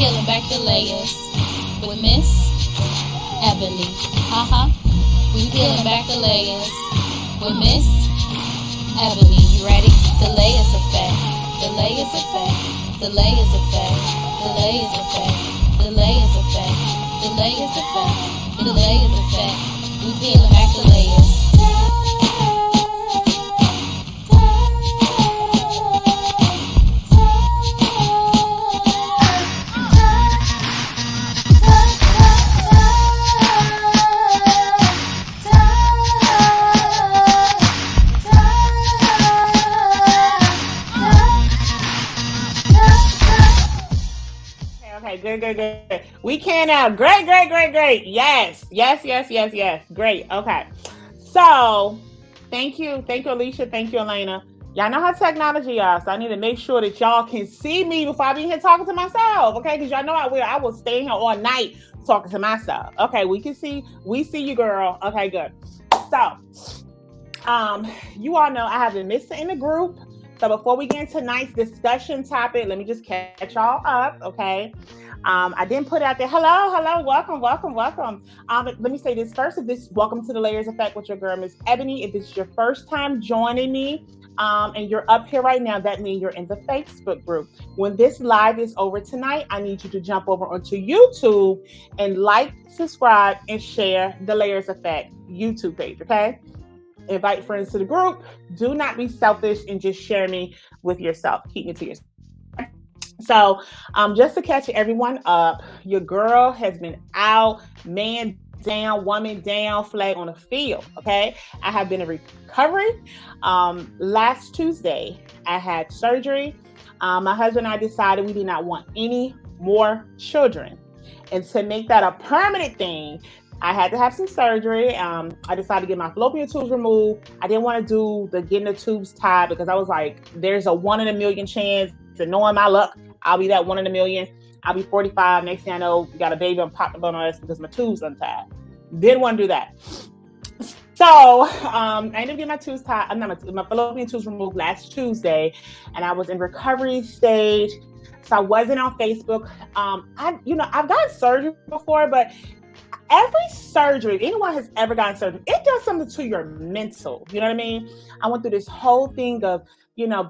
peeling back the layers with Miss Ebony. We peeling back the layers with Miss Ebony. You ready? The layers effect. The layers effect. The layers effect. The layers effect. The layers effect. The layers effect. The layers effect. We peeling back the layers. Okay, good. We can now. Great. Yes. Great. Okay. So, thank you, Alicia. Thank you, Elena. Y'all know how technology y'all, so I need to make sure that y'all can see me before I be here talking to myself, okay? Because y'all know I will stay here all night talking to myself. Okay, we see you, girl. Okay, good. So, you all know I have been missing in the group. So before we get into tonight's discussion topic, let me just catch y'all up, okay? I didn't put it out there. Hello, welcome. Let me say this first. Welcome to the Layers Effect with your girl, Miss Ebony. If it's your first time joining me, and you're up here right now, that means you're in the Facebook group. When this live is over tonight, I need you to jump over onto YouTube and like, subscribe, and share the Layers Effect YouTube page, okay? Invite friends to the group. Do not be selfish and just share me with yourself. Keep me to yourself. So, just to catch everyone up, your girl has been out, man down, woman down, flag on the field. Okay, I have been in recovery. Last Tuesday, I had surgery. My husband and I decided we did not want any more children, and to make that a permanent thing, I had to have some surgery. I decided to get my fallopian tubes removed. I didn't want to do the getting the tubes tied because I was like, there's a 1 in a million chance, to knowing my luck, I'll be that 1 in a million. I'll be 45. Next thing I know, we got a baby on pop up on us because my tubes untied. Didn't want to do that. So I ended up getting my tubes tied. My fallopian tubes removed last Tuesday, and I was in recovery stage. So I wasn't on Facebook. I've gotten surgery before, but every surgery, if anyone has ever gotten surgery, it does something to your mental. You know what I mean? I went through this whole thing of,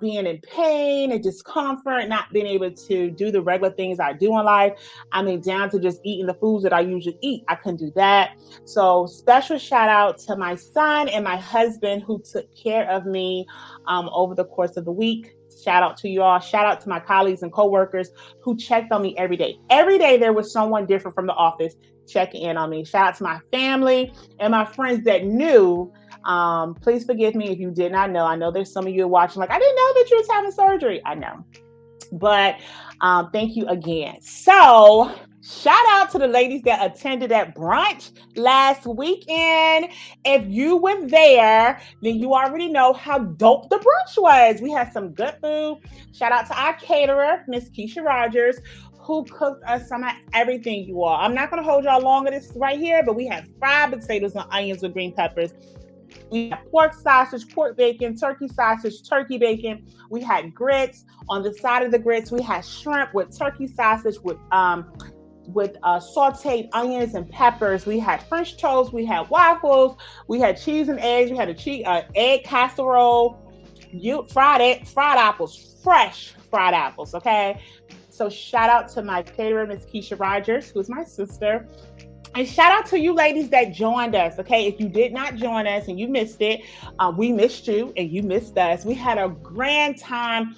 being in pain and discomfort, not being able to do the regular things I do in life. I mean, down to just eating the foods that I usually eat. I couldn't do that. So special shout out to my son and my husband who took care of me over the course of the week. Shout out to you all. Shout out to my colleagues and coworkers who checked on me every day. Every day there was someone different from the office checking in on me. Shout out to my family and my friends that knew. Please forgive me if you did not know. I know there's some of you watching like, I didn't know that you was having surgery. I know. But thank you again. So shout out to the ladies that attended that brunch last weekend. If you were there, then you already know how dope the brunch was. We had some good food. Shout out to our caterer, Miss Keisha Rogers, who cooked us some of everything, you all. I'm not going to hold y'all long on this right here, but we had fried potatoes and onions with green peppers. We had pork sausage, pork bacon, turkey sausage, turkey bacon. We had grits. On the side of the grits, we had shrimp with turkey sausage with sauteed onions and peppers. We had French toast. We had waffles. We had cheese and eggs. We had egg casserole. Fried apples, fresh fried apples. Okay. So shout out to my caterer, Miss Keisha Rogers, who's my sister. And shout out to you ladies that joined us, okay? If you did not join us and you missed it, we missed you and you missed us. We had a grand time,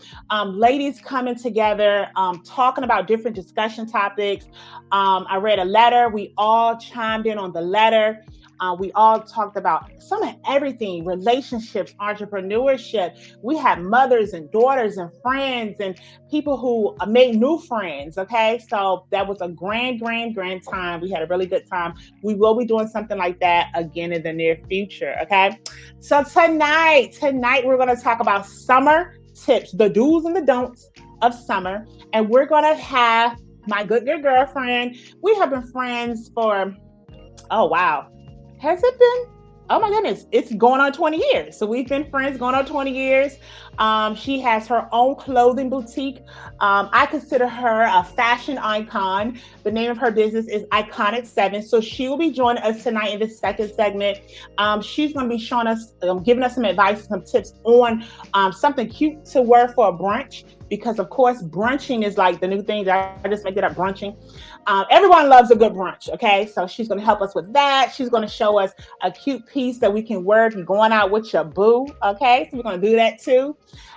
ladies coming together, talking about different discussion topics. I read a letter. We all chimed in on the letter. We all talked about some of everything, relationships, entrepreneurship. We had mothers and daughters and friends and people who made new friends, okay? So that was a grand time. We had a really good time. We will be doing something like that again in the near future, okay? So tonight we're going to talk about summer tips, the do's and the don'ts of summer. And we're going to have my good girlfriend. We have been friends for, oh, wow. Has it been Oh my goodness, it's going on 20 years. So we've been friends going on 20 years. She has her own clothing boutique. I consider her a fashion icon. The name of her business is Iconic 7. So she will be joining us tonight in the second segment. She's going to be showing us, giving us some advice, some tips on something cute to wear for a brunch. Because of course, brunching is like the new thing. I just make it up, brunching. Everyone loves a good brunch, okay? So she's going to help us with that. She's going to show us a cute piece that we can wear if you're going out with your boo, okay? So we're going to do that too.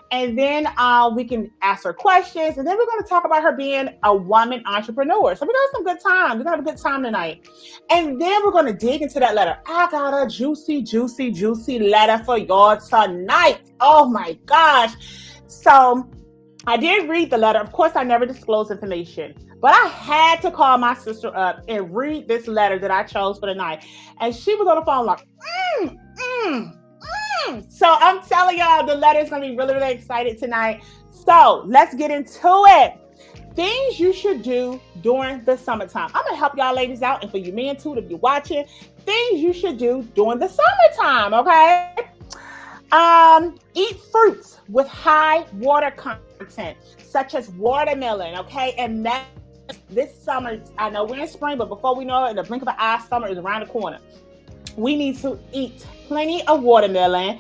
And then we can ask her questions. And then we're going to talk about her being a woman entrepreneur. So we're going to have some good time. We're going to have a good time tonight. And then we're going to dig into that letter. I got a juicy, juicy, juicy letter for y'all tonight. Oh my gosh. So I did read the letter. Of course, I never disclose information, but I had to call my sister up and read this letter that I chose for the night. And she was on the phone like, So I'm telling y'all, the letter is going to be really, really excited tonight. So let's get into it. Things you should do during the summertime. I'm going to help y'all ladies out. And for you men too, if you're watching, things you should do during the summertime, okay? Eat fruits with high water content, such as watermelon, okay? And that this summer, I know we're in spring, but before we know it, in the blink of an eye, summer is around the corner. We need to eat plenty of watermelon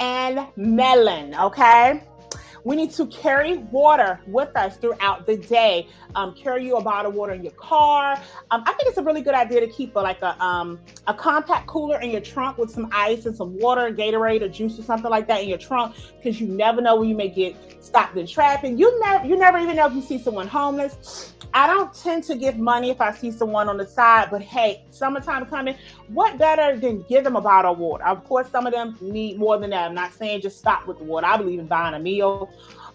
and melon, okay? We need to carry water with us throughout the day. Carry you a bottle of water in your car. I think it's a really good idea to keep a compact cooler in your trunk with some ice and some water, Gatorade or juice or something like that in your trunk, because you never know when you may get stopped in traffic. You never even know if you see someone homeless. I don't tend to give money if I see someone on the side, but hey, summertime coming, what better than give them a bottle of water? Of course, some of them need more than that. I'm not saying just stop with the water. I believe in buying a meal.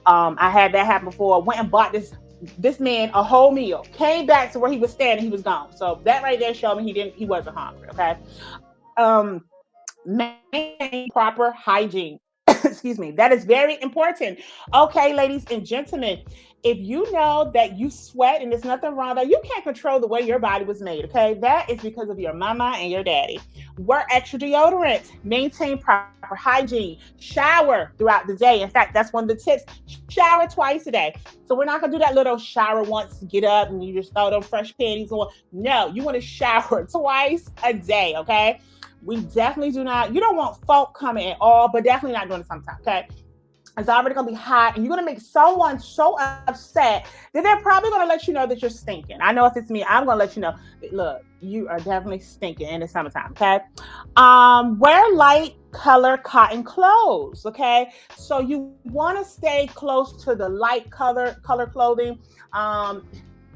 I had that happen before. I went and bought this man a whole meal, came back to where he was standing, he was gone. So that right there showed me he wasn't hungry, okay? Maintain proper hygiene. Excuse me. That is very important. Okay, ladies and gentlemen, if you know that you sweat and there's nothing wrong that you can't control the way your body was made, okay? That is because of your mama and your daddy. Wear extra deodorant. Maintain proper hygiene. Shower throughout the day. In fact, that's one of the tips. Shower twice a day. So we're not going to do that little shower once, get up and you just throw them fresh panties on. No, you want to shower twice a day, okay? We definitely you don't want folk coming at all, but definitely not during the summertime, okay? It's already going to be hot, and you're going to make someone so upset that they're probably going to let you know that you're stinking. I know if it's me, I'm going to let you know, look, you are definitely stinking in the summertime, okay? Wear light color cotton clothes, okay? So you want to stay close to the light color clothing.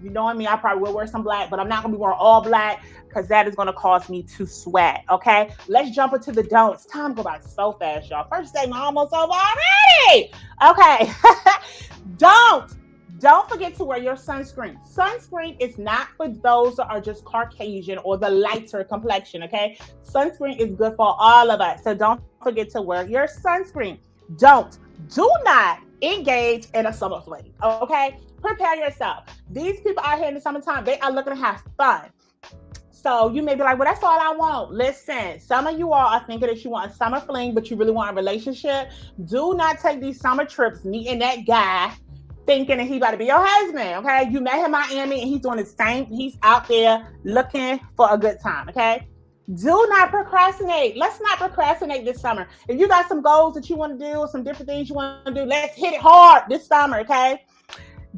You know me, I probably will wear some black, but I'm not going to be wearing all black because that is going to cause me to sweat, okay? Let's jump into the don'ts. Time go by so fast, y'all. First day, almost over already. Okay. Don't forget to wear your sunscreen. Sunscreen is not for those that are just Caucasian or the lighter complexion, okay? Sunscreen is good for all of us. So don't forget to wear your sunscreen. Do not engage in a summer fling, okay? Prepare yourself. These people out here in the summertime, they are looking to have fun. So you may be like, well, that's all I want. Listen, some of you all are thinking that you want a summer fling, but you really want a relationship. Do not take these summer trips meeting that guy thinking that he about to be your husband, okay? You met him in Miami and he's doing his thing. He's out there looking for a good time, okay? Do not procrastinate. Let's not procrastinate this summer. If you got some goals that you want to do or some different things you want to do, let's hit it hard this summer, okay?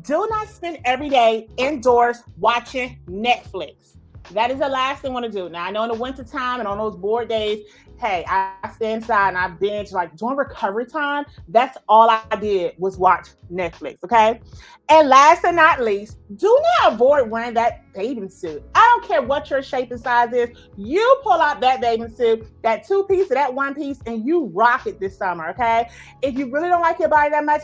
Do not spend every day indoors watching Netflix. That is the last thing I want to do. Now, I know in the wintertime and on those bored days, hey, I stay inside and I binge. Like during recovery time, that's all I did was watch Netflix, okay? And last and not least, do not avoid wearing that bathing suit. I don't care what your shape and size is. You pull out that bathing suit, that 2-piece or that 1-piece, and you rock it this summer, okay? If you really don't like your body that much,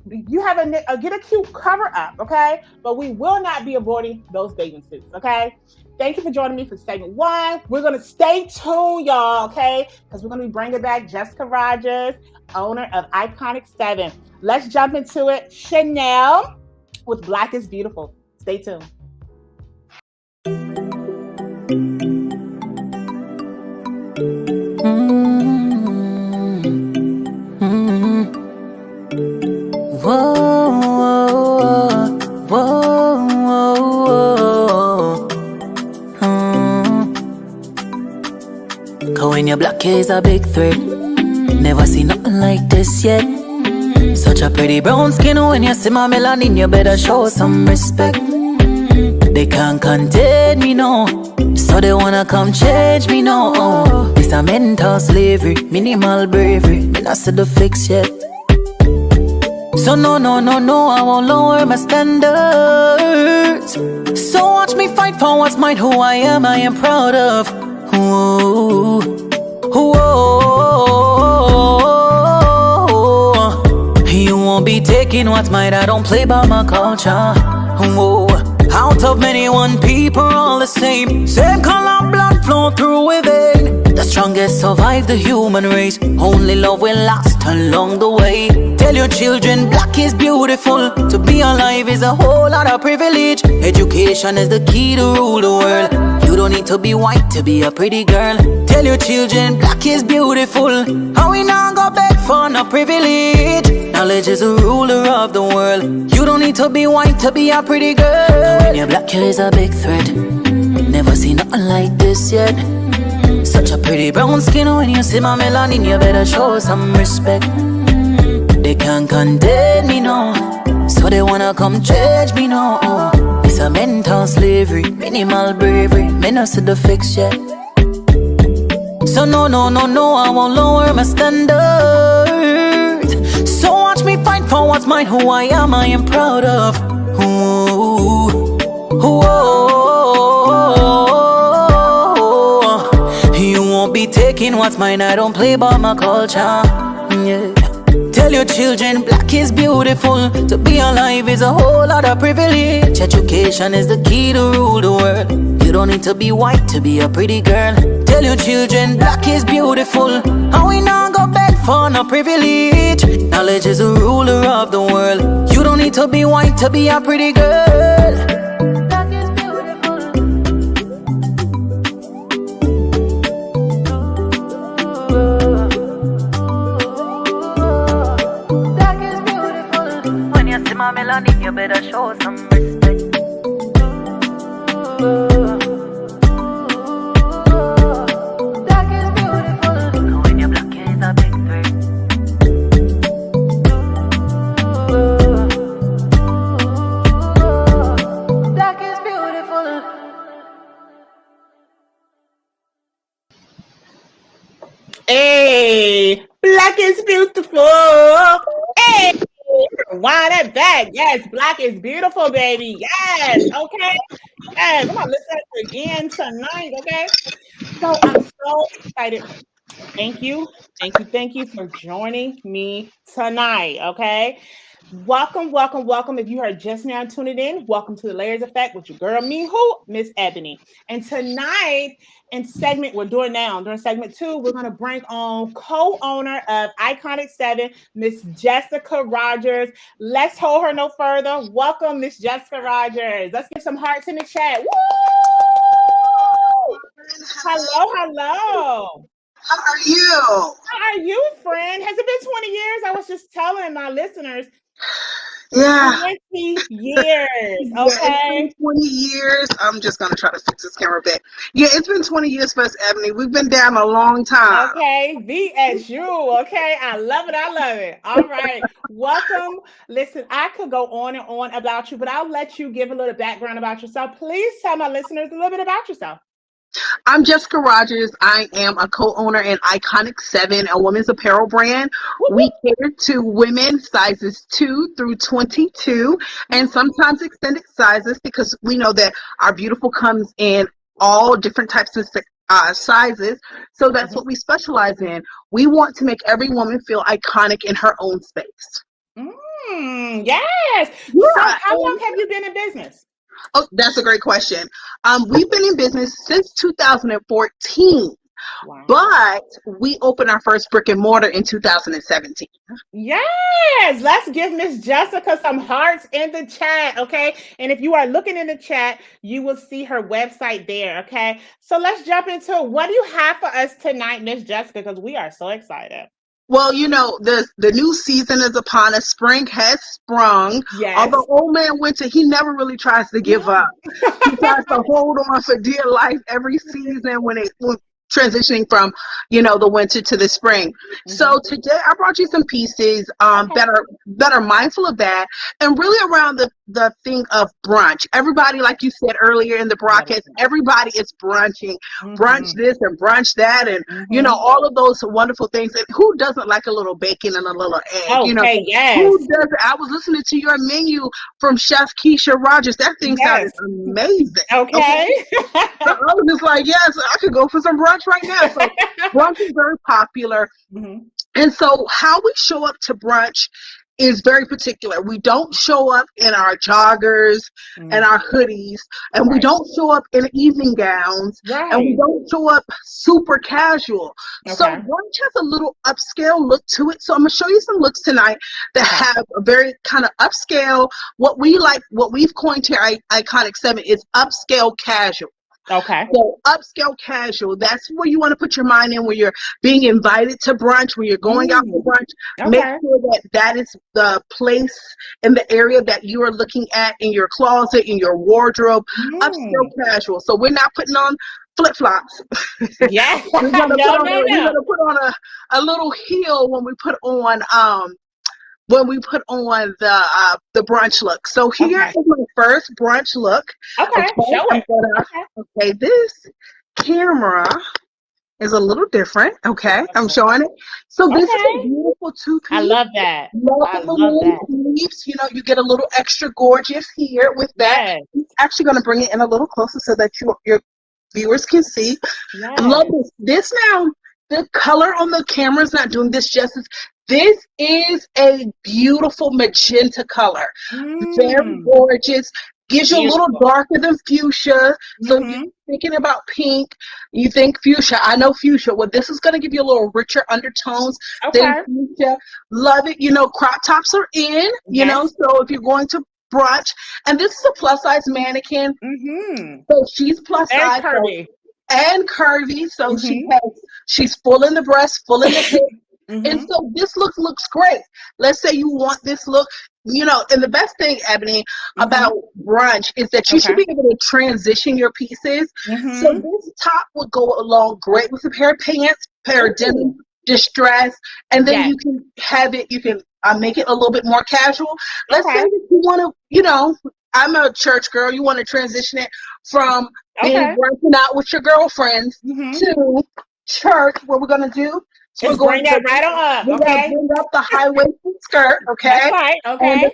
you have get a cute cover up, okay? But we will not be avoiding those bathing suits, okay? Thank you for joining me for segment 1. We're going to stay tuned, y'all, okay? Because we're going to be bringing back Jessica Rogers, owner of Iconic 7. Let's jump into it. Chanel with Black is Beautiful. Stay tuned. Mm-hmm. hair is a big threat. Never seen nothing like this yet. Such a pretty brown skin. When you see my melanin, you better show some respect. They can't contain me, no. So they wanna come change me, no. It's a mental slavery, minimal bravery. Me not see the fix yet. So no, I won't lower my standards. So watch me fight for what's mine, who I am proud of. Whoa, whoa. You won't be taking what's mine, I don't play by my culture. Whoa. Out of many, one people all the same. Same color, blood flow through within. The strongest survive the human race. Only love will last along the way. Tell your children black is beautiful. To be alive is a whole lot of privilege. Education is the key to rule the world. You don't need to be white to be a pretty girl. Tell your children black is beautiful. How we not go beg for no privilege. Knowledge is the ruler of the world. You don't need to be white to be a pretty girl. When you're black, is a big threat. Never seen nothing like this yet. Such a pretty brown skin. When you see my melanin, you better show some respect. They can't contain me, no. So they wanna come change me, no. It's a mental slavery, minimal bravery. Me not see the fix yet. So no, I won't lower my standards. So watch me fight for what's mine, who I am proud of. Ooh, you won't be taking what's mine, I don't play by my culture. Yeah. Tell your children black is beautiful. To be alive is a whole lot of privilege. Education is the key to rule the world. You don't need to be white to be a pretty girl. Tell your children black is beautiful. How we not go beg for no privilege. Knowledge is the ruler of the world. You don't need to be white to be a pretty girl. Black is beautiful. Black is beautiful. When you see my melanin, you better show some respect. Black is beautiful. When you're black, is a big threat. Black is beautiful. Hey, black is beautiful. Hey, wind that back. Yes, black is beautiful, baby. Yes, okay. Yes, I'm gonna listen to it again tonight, okay? So I'm so excited. Thank you for joining me tonight, okay? Welcome. If you are just now tuning in, welcome to the Layers Effect with your girl, me, who? Miss Ebony. And tonight, during segment 2, we're going to bring on co-owner of Iconic 7, Miss Jessica Rogers. Let's hold her no further. Welcome, Miss Jessica Rogers. Let's give some hearts in the chat. Woo! Hello. How are you? How are you, friend? Has it been 20 years? I was just telling my listeners. Yeah. 20 years, okay? Yeah, it's been 20 years. I'm just going to try to fix this camera back. Yeah, it's been 20 years for us, Ebony. We've been down a long time. Okay, VSU, okay? I love it. All right, welcome. Listen, I could go on and on about you, but I'll let you give a little background about yourself. Please tell my listeners a little bit about yourself. I'm Jessica Rogers. I am a co-owner in Iconic 7, a women's apparel brand. Woo-hoo. We cater to women sizes 2 through 22 and sometimes extended sizes because we know that our beautiful comes in all different types of sizes. So that's what we specialize in. We want to make every woman feel iconic in her own space. Yes. Yeah. So how long have you been in business? Oh, that's a great question. We've been in business since 2014, Wow. but we opened our first brick and mortar in 2017. Yes, let's give Miss Jessica some hearts in the chat, okay? And if you are looking in the chat, you will see her website there, okay? So let's jump into what do you have for us tonight, Miss Jessica, because we are so excited. Well, you know, the new season is upon us. Spring has sprung. Yes. Although old man Winter, he never really tries to give up. He tries to hold on for dear life every season when transitioning from, the winter to the spring. So today I brought you some pieces that are mindful of that, and really around the thing of brunch. Everybody, like you said earlier in the broadcast, everybody is brunching, brunch this and brunch that, and all of those wonderful things. And who doesn't like a little bacon and a little egg? Okay, yes. Who doesn't? I was listening to your menu from Chef Keisha Rogers. That thing sounded amazing. Okay. I was just like, yes, I could go for some brunch right now. So brunch is very popular. And so how we show up to brunch is very particular. We don't show up in our joggers and our hoodies, and we don't show up in evening gowns, and we don't show up super casual. So brunch has a little upscale look to it. So I'm going to show you some looks tonight that have a very kind of upscale, what we've coined here, Iconic 7, is upscale casual. Okay. So upscale casual, that's where you want to put your mind in when you're being invited to brunch, when you're going out for brunch. Make sure that is the place in the area that you are looking at in your closet, in your wardrobe. Upscale casual. So we're not putting on flip-flops. Yeah. We're gonna put on a little heel when we put on the brunch look. So here is my first brunch look. Okay. Show it. This camera is a little different. Okay, I'm showing it. So this is a beautiful two-piece. I love that. Love the sleeves. You get a little extra gorgeous here with that. I'm actually going to bring it in a little closer so that your viewers can see. Yes. Love this. This now, the color on the camera is not doing this justice. This is a beautiful magenta color. Very gorgeous. Gives you a little darker than fuchsia. So if you're thinking about pink, you think fuchsia. I know fuchsia. Well, this is going to give you a little richer undertones than fuchsia. Love it. Crop tops are in, so if you're going to brunch, and this is a plus size mannequin. So she's plus size. Curvy. So she's full in the breast, full in the hip. And so this look looks great. Let's say you want this look, and the best thing, Ebony, about brunch is that you should be able to transition your pieces. So this top would go along great with a pair of pants, pair of denim, distress, and then you can have it, you can make it a little bit more casual. Let's say that you want to, I'm a church girl, you want to transition it from being working out with your girlfriends to church. What we're going to do, so we're going to bring up the high-waisted skirt, okay? That's right, okay.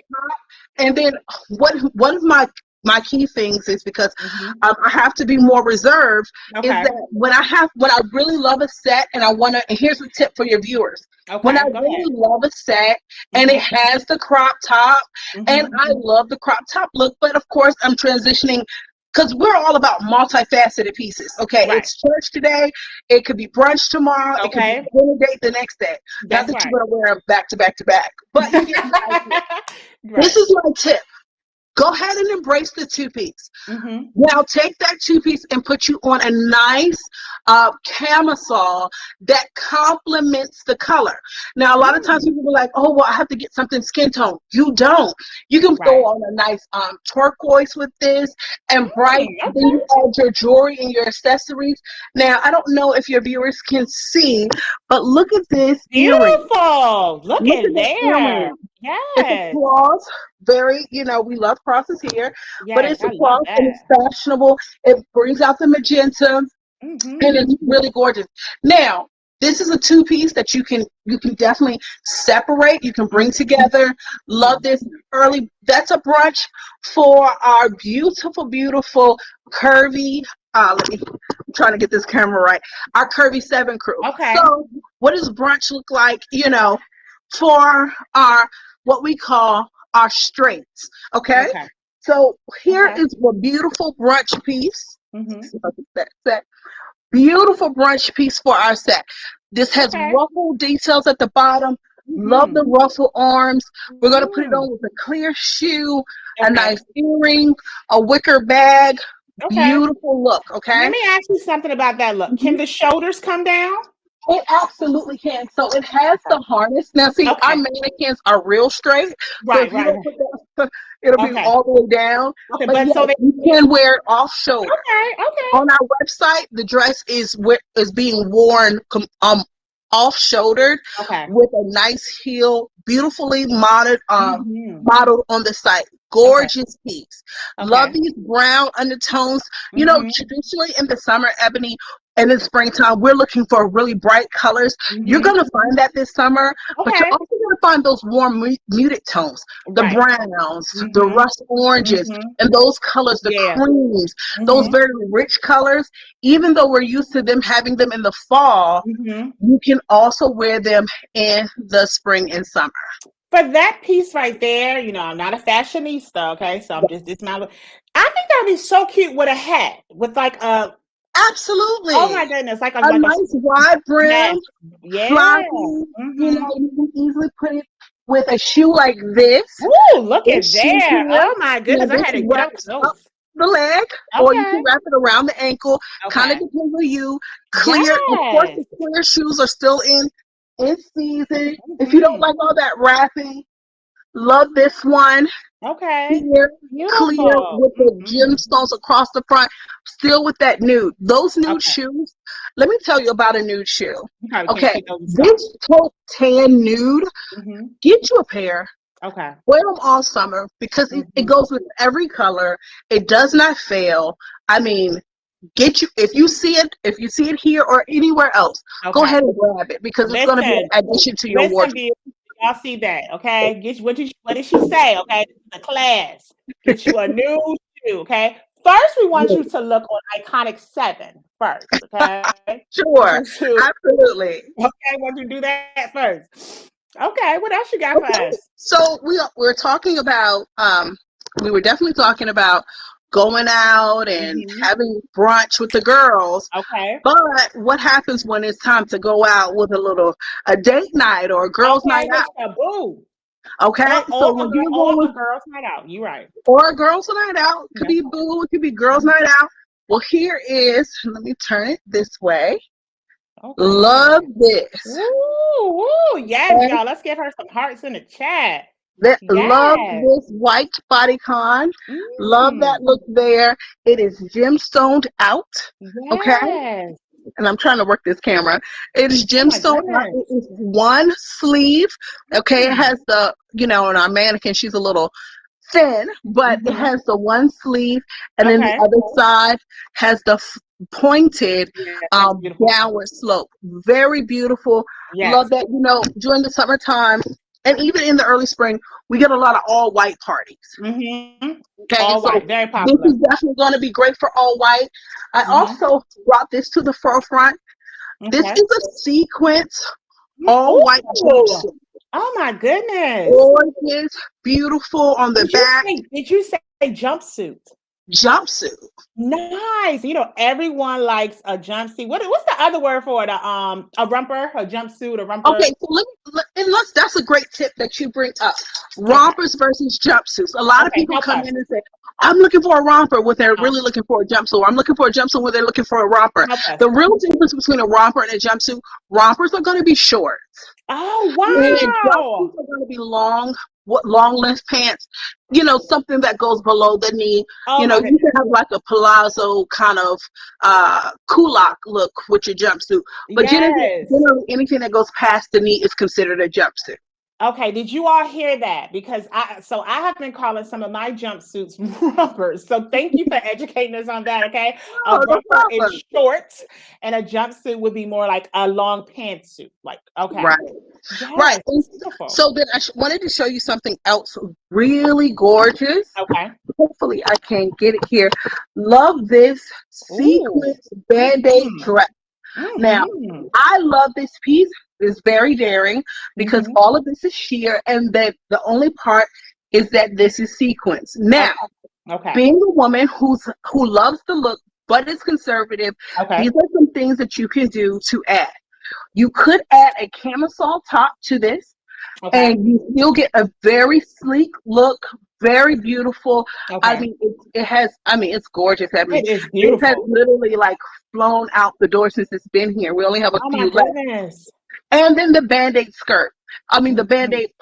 And then one of my key things is because I have to be more reserved, is that when I really love a set and and here's a tip for your viewers. When I really love a set and it has the crop top, and I love the crop top look, but of course I'm transitioning, because we're all about multifaceted pieces. Okay, it's church today. It could be brunch tomorrow. It could be dinner date the next day. Not that you're going to wear them back to back to back. But this is my tip. Go ahead and embrace the two-piece. Now take that two-piece and put you on a nice camisole that complements the color. Now, a lot of times people are like, oh, well, I have to get something skin tone. You don't. You can go on a nice turquoise with this and bright. Then you add your jewelry and your accessories. Now, I don't know if your viewers can see, but look at this earring. Beautiful. Look at there. Yes. It's a cross. Very, we love crosses here, but it's a cross and it's fashionable. It brings out the magenta, and it's really gorgeous. Now, this is a two-piece that you can definitely separate. You can bring together. Love this early. That's a brunch for our beautiful, beautiful, curvy. I'm trying to get this camera right. Our Curvy 7 crew. Okay. So, what does brunch look like? For our what we call our straights. Okay. So here is a beautiful brunch piece. Beautiful brunch piece for our set. This has ruffle details at the bottom. Love the ruffle arms. We're going to put it on with a clear shoe, a nice earring, a wicker bag. Beautiful look. Okay. Let me ask you something about that look. Can the shoulders come down? It absolutely can. So it has the harness. Now, see, our mannequins are real straight. So if you don't put It'll be Okay. all the way down. Okay, But but yes, so they you can wear it off shoulder. okay. On our website, the dress is being worn off shouldered Okay. with a nice heel, beautifully modeled Mhm. modeled on the site. Gorgeous piece. Love Okay. these brown undertones. You know, Mhm. traditionally in the summer, Ebony, and in springtime, we're looking for really bright colors. You're Mhm. gonna find that this summer, but you're Okay. also gonna find those warm muted tones, the Right. browns, the Mhm. rust oranges, Mhm. and those colors, the Yeah. creams, those Mhm. very rich colors. Even though we're used to them having them in the fall, Mhm. you can also wear them in the spring and summer. For that piece right there, I'm not a fashionista, okay? So I'm just this my I think that would be so cute with a hat, with like a Absolutely. oh my goodness, like a A nice wide brim, yes. floppy. Mm-hmm. You can easily put it with a shoe like this. Ooh, look at This shoe there. here. Oh my Now goodness, I this had to get up wraps with up those. the leg, or you Okay. can wrap it around the ankle. Kind of Okay. depends on you. Clear, of course, Yes. the clear shoes are still in season. If you don't Mhm. like all that wrapping, love this one. Okay. Clear Beautiful. with the Mhm. gemstones across the front, still with that nude. Those nude Okay. shoes, let me tell you about a nude shoe. You probably can't Okay, keep those in stock. this taupe tan nude, Mm-hmm. get you a pair, Okay. wear them all summer because it Mhm. goes with every color. It does not fail. I mean, if you see it here or anywhere else, go Okay. ahead and grab it because it's going to be an Listen, addition to your listen, wardrobe. viewers, y'all see that, okay? What did she say? Okay, this is a class. Get you a new shoe, okay? First, we want you to look on Iconic 7 first, okay? Sure, absolutely. Okay, want you to do that first. Okay, what else you got for us? So we're talking about we were definitely talking about going out and having brunch with the girls. Okay. But what happens when it's time to go out with a date night or a girls' night out? Boo. Okay, so when you go with a girls' night out, you're right. Or a girls' night out, could be boo, it could be girls' night out. Well, here is. Let me turn it this way. Okay. Love this. Ooh, yes, y'all. Let's give her some hearts in the chat. Love this white bodycon. Love that look there. It is gemstoned out. Yes. Okay. And I'm trying to work this camera. It is gemstone out. It is one sleeve. Okay. It has the, and our mannequin, she's a little thin, but it has the one sleeve, and then the other side has the pointed downward slope. Very beautiful. Yes. Love that. During the summertime and even in the early spring, we get a lot of all white parties. Okay, all white, very popular. This is definitely going to be great for all white. I also brought this to the forefront. This is a sequence all white jumpsuit. Oh my goodness! Gorgeous, beautiful on the back. Did you say jumpsuit? Jumpsuit. Nice. Everyone likes a jumpsuit. What's the other word for it? A romper, a jumpsuit, a romper. Okay, so that's a great tip that you bring up. Rompers versus jumpsuits. A lot of people come in and say, I'm looking for a romper when they're really looking for a jumpsuit. Or I'm looking for a jumpsuit when they're looking for a romper. The real difference between a romper and a jumpsuit, rompers are going to be short. Oh, wow. And jumpsuits are going to be long length pants, something that goes below the knee. You can have like a palazzo kind of kulak look with your jumpsuit. But generally anything that goes past the knee is considered a jumpsuit. Okay, did you all hear that? Because I have been calling some of my jumpsuits rompers. So thank you for educating us on that, okay? A romper is short, and a jumpsuit would be more like a long pantsuit. Like, okay. Right. Yes, right. So then I wanted to show you something else really gorgeous. Okay. Hopefully I can get it here. Love this sequence Band-Aid dress. Now, I love this piece. It's very daring because all of this is sheer, and that the only part is that this is sequence. Now, being a woman who loves the look but is conservative, these are some things that you can do to add. You could add a camisole top to this, and you still get a very sleek look, very beautiful. I mean, it's gorgeous. I mean, it is beautiful. It has literally like flown out the door since it's been here. We only have a few left. And then the Band-Aid skirt. I mean, the Band-Aid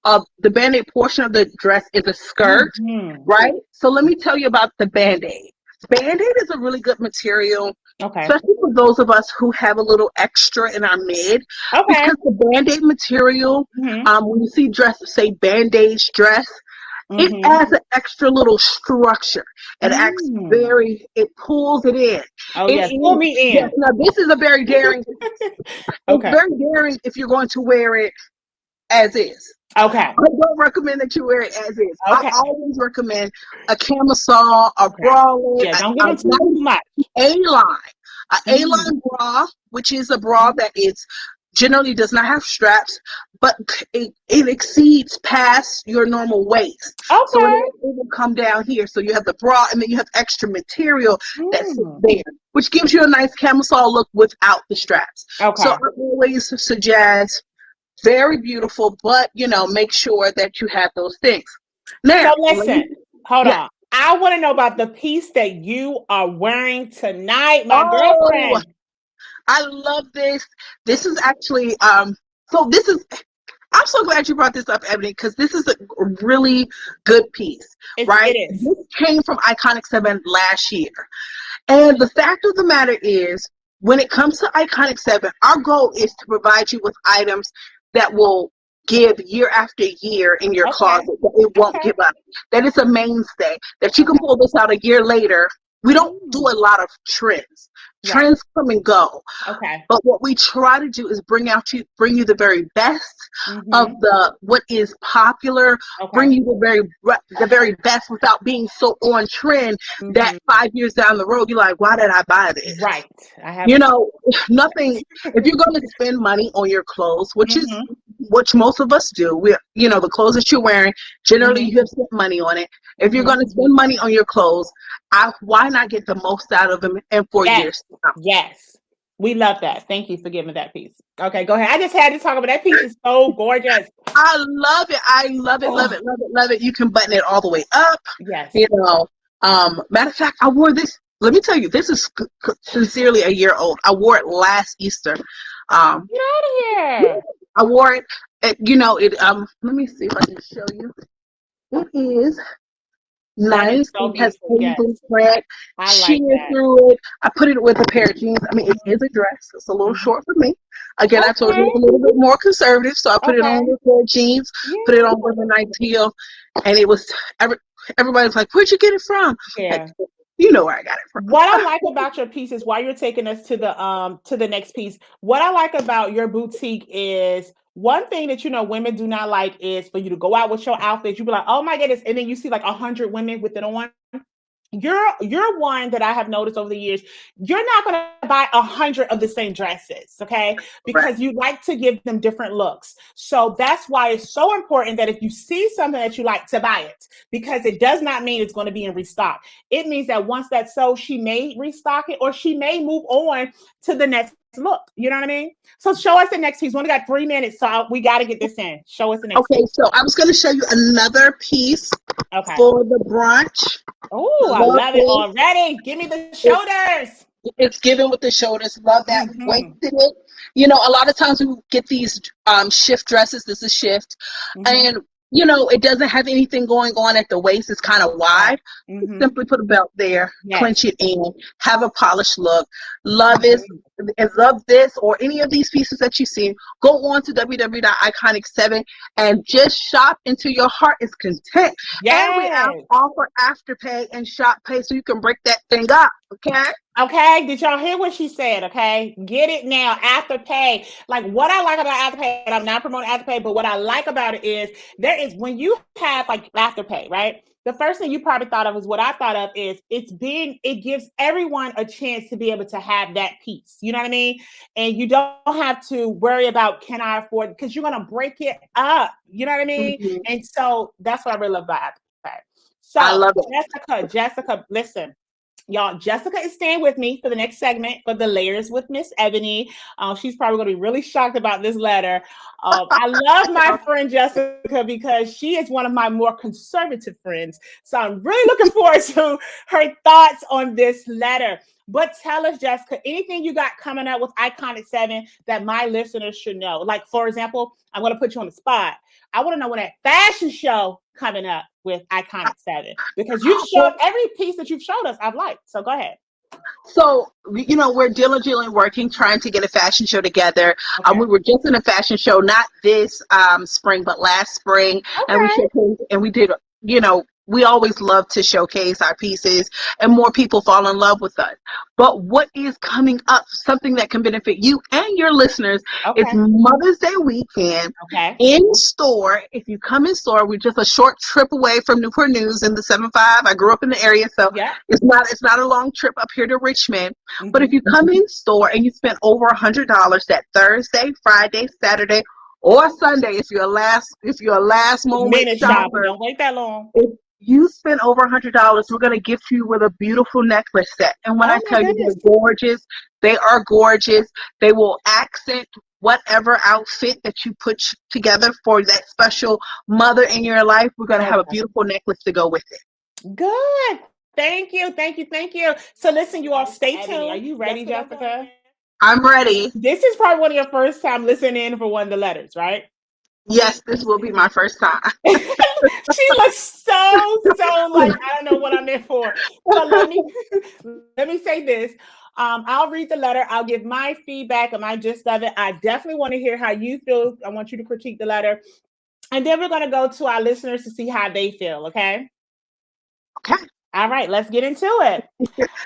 the band-aid portion of the dress is a skirt, Mhm. right? So let me tell you about the band-aid. Band-aid is a really good material, Okay. especially for those of us who have a little extra in our mid, Okay. because the band-aid material, Mhm. when you see dresses say band-aid dress, it Mhm. adds an extra little structure. It acts Mm. it pulls it in. Oh It yes, pull is, me yes, in. now this is a very daring, it's Okay. very daring if you're going to wear it as is. Okay. I don't recommend that you wear it as is. I Okay. always recommend a camisole, a Okay. bralette, Yeah, don't give them not too much. A-line. A Mm. A-line bra, which is a bra that is generally does not have straps, but it exceeds past your normal waist. So Okay. it will come down here. So you have the bra and then you have extra material that sits Mm. there, which gives you a nice camisole look without the straps. So Okay. I always suggest very beautiful, but make sure that you have those things. So Now, listen, hold yeah. on. I want to know about the piece that you are wearing tonight, my Oh, girlfriend. I love this. This is actually so this is I'm so glad you brought this up, Ebony, because this is a really good piece, It right? is. This came from Iconic 7 last year. And the fact of the matter is, when it comes to Iconic 7, our goal is to provide you with items that will give year after year in your Okay. closet, that it won't Okay. give up. That it's a mainstay, that you can Okay. pull this out a year later. We don't do Mm. a lot of trends. Right. Trends come and go. Okay. But what we try to do is bring you the very best of Mm-hmm. what is popular, bring Okay. you the very best without being so on trend that Mm-hmm. 5 years down the road you're like, why did I buy this? Right. I have You a know, nothing. If you're going to spend money on your clothes, mm-hmm. which most of us do, the clothes that you're wearing, generally Mm-hmm. you have spent money on it. If you're Mm-hmm. going to spend money on your clothes, why not get the most out of them in 4 years Yes. to come? Yes. We love that. Thank you for giving that piece. Okay, go ahead. I just had to talk about that piece. Is so gorgeous. I love it. I love it, love Oh, it, love it, love it. You can button it all the way up. yes. You know, matter of fact, I wore this. Let me tell you, this is sincerely a year old. I wore it last Easter. Um, Get out of here. I wore it. Let me see if I can show you. It is That is nice. so It has beautiful. Yes. paisley print, I like sheer that. through it. I put it with a pair of jeans. I mean, it is a dress. It's a little Mhm. short for me. Again, I told you Okay. I'm a little bit more conservative, so I put it on Okay. with a pair of jeans, put it on with a nice heel, and it was everybody's like, "Where'd you get it from?" Like, Yeah. you know where I got it from. What I like about your pieces, while you're taking us to the next piece, what I like about your boutique is one thing that women do not like is for you to go out with your outfit. You be like, oh my goodness, and then you see like 100 women with it on. You're one that I have noticed over the years. You're not going to buy 100 of the same dresses, okay? Right. Because you like to give them different looks. So that's why it's so important that if you see something that you like, to buy it, because it does not mean it's going to be in restock. It means that once that's sold, she may restock it or she may move on to the next look. You know what I mean? So show us the next piece. We only got 3 minutes, so we got to get this in. Show us the next Okay, piece. so I was going to show you another piece Okay. for the brunch. Oh, I love it already. Give me the shoulders. It's given with the shoulders. Love that. Mhm. Wasted it. A lot of times we get these shift dresses. This is shift. Mhm. And, it doesn't have anything going on at the waist. It's kind of wide. Mhm. Simply put a belt there, Yes. clench it in, have a polished look. Love this or any of these pieces that you see. Go on to www.iconic7 and just shop until your heart is content. And we Yes. offer Afterpay and Shop Pay so you can break that thing up. Okay. Okay. Did y'all hear what she said? Okay. Get it now. Afterpay. Like what I like about Afterpay, and I'm not promoting Afterpay, but what I like about it is when you have like Afterpay, right? The first thing you probably thought of is what I thought of is it gives everyone a chance to be able to have that piece. You know what I mean? And you don't have to worry about can I afford, because you're gonna break it up. You know what I mean? Mm-hmm. And so that's what I really love about Afterpay. I So love it. Jessica, listen. Y'all, Jessica is staying with me for the next segment for the Layers with Miss Ebony. She's probably going to be really shocked about this letter. I love my friend Jessica because she is one of my more conservative friends. So I'm really looking forward to her thoughts on this letter. But tell us, Jessica, anything you got coming up with Iconic 7 that my listeners should know? Like, for example, I'm going to put you on the spot. I want to know when that fashion show coming up with Iconic 7, because you've showed every piece that you've showed us I've liked. So go ahead. So, we're diligently working, trying to get a fashion show together. Okay. We were just in a fashion show, not this spring, but last spring. Okay. And we did, we always love to showcase our pieces and more people fall in love with us. But what is coming up, something that can benefit you and your listeners, Okay. is Mother's Day weekend Okay. in store. If you come in store, we're just a short trip away from Newport News in the 7-5. I grew up in the area, so Yeah. it's not a long trip up here to Richmond. Mhm. But if you come in store and you spend over $100 that Thursday, Friday, Saturday, or Sunday, if you're a last moment Minute shopper, shopper, don't wait that long. if you spend over $100, we're going to gift you with a beautiful necklace set. And when Oh I my tell you goodness. they're gorgeous, they are gorgeous. They will accent whatever outfit that you put together for that special mother in your life. We're going to have a Okay. beautiful necklace to go with it. Good. Thank you. So listen, you all, stay tuned. Are you ready, Jessica? I'm ready. This is probably one of your first time listening in for one of the letters, right? Yes, this will be my first time. She looks so like, I don't know what I'm in for. So let me say this. I'll read the letter. I'll give my feedback and my gist of it. I definitely want to hear how you feel. I want you to critique the letter. And then we're going to go to our listeners to see how they feel, okay? Okay. All right, let's get into it.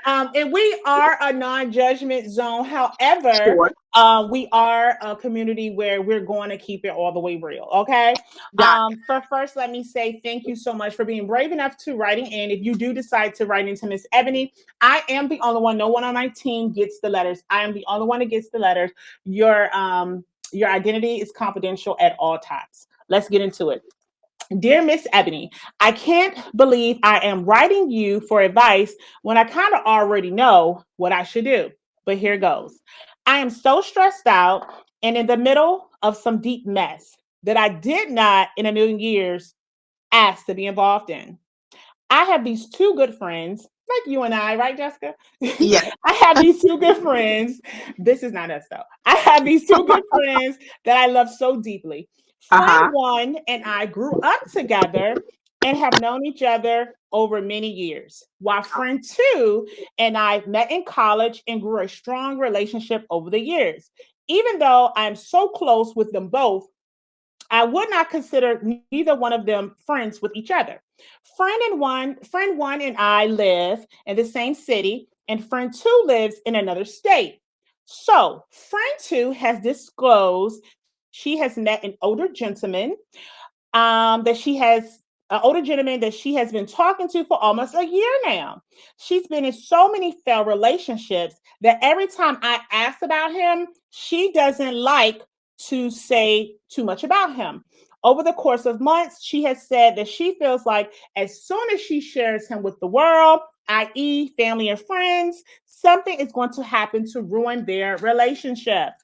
And we are a non-judgment zone. However, Sure. we are a community where we're going to keep it all the way real, okay? First, let me say thank you so much for being brave enough to writing in. If you do decide to write into Miss Ebony, I am the only one. No one on my team gets the letters. I am the only one that gets the letters. Your identity is confidential at all times. Let's get into it. Dear Miss Ebony, I can't believe I am writing you for advice when I kind of already know what I should do. But here goes. I am so stressed out and in the middle of some deep mess that I did not in a million years ask to be involved in. I have these two good friends, like you and I, right, Jessica? Yes. I have these two good friends. This is not us, though. I have these two good friends that I love so deeply. Friend one and I grew up together and have known each other over many years, while friend two and I met in college and grew a strong relationship over the years. Even though I'm so close with them both, I would not consider neither one of them friends with each other. Friend one and I live in the same city, and friend two lives in another state. So friend two has disclosed she has met an older gentleman that she has been talking to for almost a year now. She's been in so many failed relationships that every time I ask about him, she doesn't like to say too much about him. Over the course of months, she has said that she feels like as soon as she shares him with the world, i.e., family and friends, something is going to happen to ruin their relationship.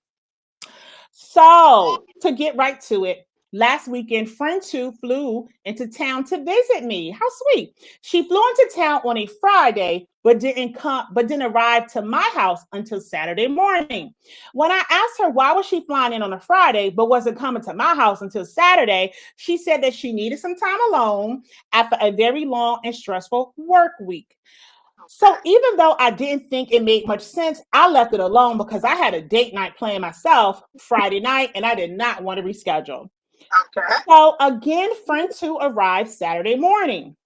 So, to get right to it, last weekend, friend two flew into town to visit me. How sweet. She flew into town on a Friday, but didn't arrive to my house until Saturday morning. When I asked her why was she flying in on a Friday, but wasn't coming to my house until Saturday, she said that she needed some time alone after a very long and stressful work week. So even though I didn't think it made much sense, I left it alone because I had a date night planned myself Friday night and I did not want to reschedule. Okay. So again, friend two arrived Saturday morning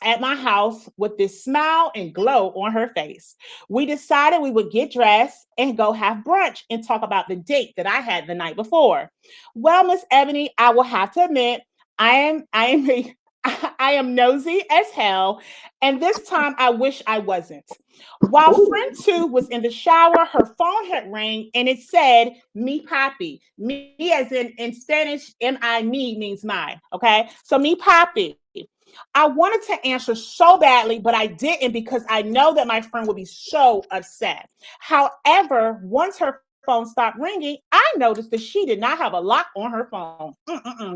at my house with this smile and glow on her face. We decided we would get dressed and go have brunch and talk about the date that I had the night before. Well, Miss Ebony, I will have to admit, I am nosy as hell, and this time I wish I wasn't. While friend two was in the shower, her phone had rang and it said, "Me papi." Me as in Spanish, me means my, okay? So me papi. I wanted to answer so badly, but I didn't because I know that my friend would be so upset. However, once her phone stopped ringing, I noticed that she did not have a lock on her phone.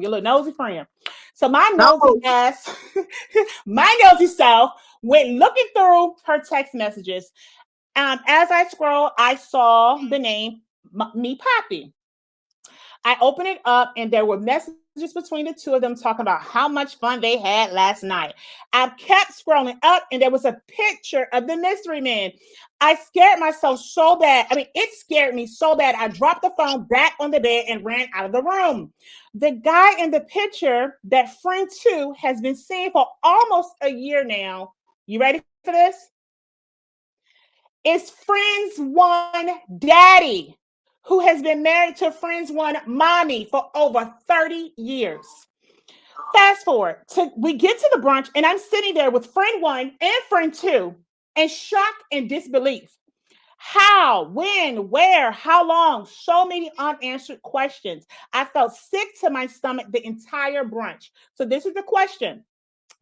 Your little nosy friend. So my nosy ass, my nosy self went looking through her text messages. As I scrolled, I saw the name Me Poppy. I opened it up and there were messages between the two of them talking about how much fun they had last night. I kept scrolling up and there was a picture of the mystery man. I scared myself so bad. I mean, it scared me so bad. I dropped the phone back on the bed and ran out of the room. The guy in the picture that friend two has been seeing for almost a year now. You ready for this? Is friends one daddy, who has been married to friends one mommy for over 30 years. Fast forward we get to the brunch and I'm sitting there with friend one and friend two in shock and disbelief. How, when, where, how long? So many unanswered questions. I felt sick to my stomach the entire brunch. So this is the question.